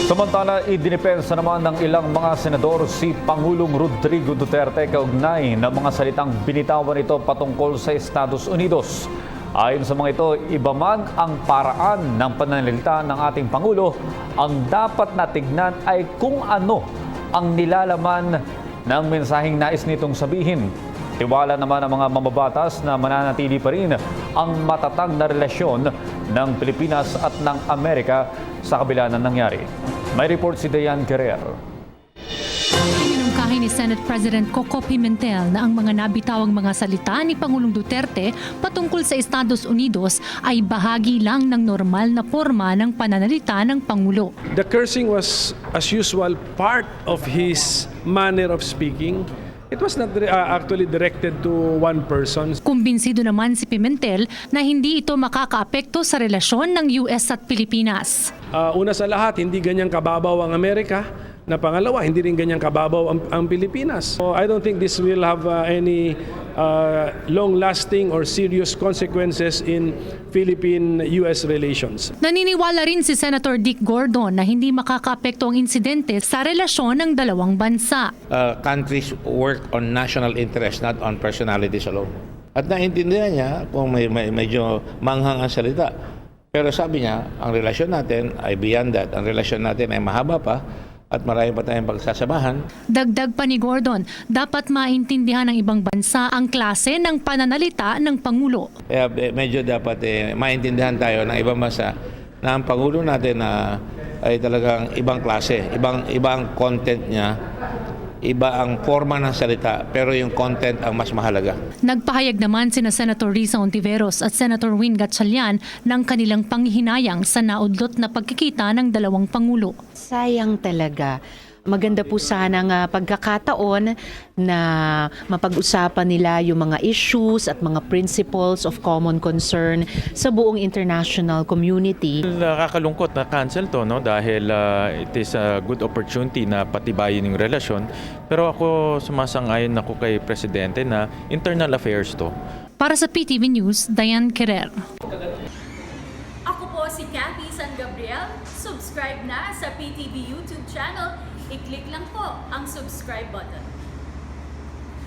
Samantala, idinipensa naman ng ilang mga senador si Pangulong Rodrigo Duterte kaugnay ng mga salitang binitawan nito patungkol sa Estados Unidos. Ayon sa mga ito, iba man ang paraan ng pananalita ng ating Pangulo, ang dapat natignan ay kung ano ang nilalaman ng mensaheng nais nitong sabihin. Tiwala naman ang mga mambabatas na mananatili pa rin ang matatag na relasyon ng Pilipinas at ng Amerika sa kabila ng nangyari. May report si Dayan Guerrer. Iminungkahi ni Senate President Coco Pimentel na ang mga nabitawang mga salita ni Pangulong Duterte patungkol sa Estados Unidos ay bahagi lang ng normal na forma ng pananalita ng Pangulo. The cursing was, as usual, part of his manner of speaking. It was not actually directed to one person. Kumbinsido naman si Pimentel na hindi ito makakaapekto sa relasyon ng US at Pilipinas. Una sa lahat, hindi ganyang kababaw ang Amerika. Na pangalawa, hindi rin ganyang kababaw ang Pilipinas. So I don't think this will have any long-lasting or serious consequences in Philippine-US relations. Naniniwala rin si Senator Dick Gordon na hindi makakaapekto ang insidente sa relasyon ng dalawang bansa. Countries work on national interest, not on personalities alone. At naintindihan niya kung medyo manghang ang salita. Pero sabi niya, ang relasyon natin ay beyond that. Ang relasyon natin ay mahaba pa at marami pa tayong pagsasamahan. Dagdag pa ni Gordon, dapat maintindihan ng ibang bansa ang klase ng pananalita ng Pangulo. Kaya medyo dapat maintindihan tayo ng ibang bansa na ang Pangulo natin ay talagang ibang klase, ibang content niya, iba ang forma ng salita, pero yung content ang mas mahalaga. Nagpahayag naman sina Senator Risa Ontiveros at Senator Win Gatchalian ng kanilang panghihinayang sa naudlot na pagkikita ng dalawang Pangulo. Sayang talaga. Maganda po sana ng pagkakataon na mapag-usapan nila yung mga issues at mga principles of common concern sa buong international community. Nakakalungkot na cancel to, no? Dahil it is a good opportunity na patibayin yung relasyon. Pero ako sumasang-ayon ako kay Presidente na internal affairs to. Para sa PTV News, Dayan Querer. Ako po si Cathy San Gabriel. Subscribe na sa PTV YouTube channel. I-click lang po ang subscribe button.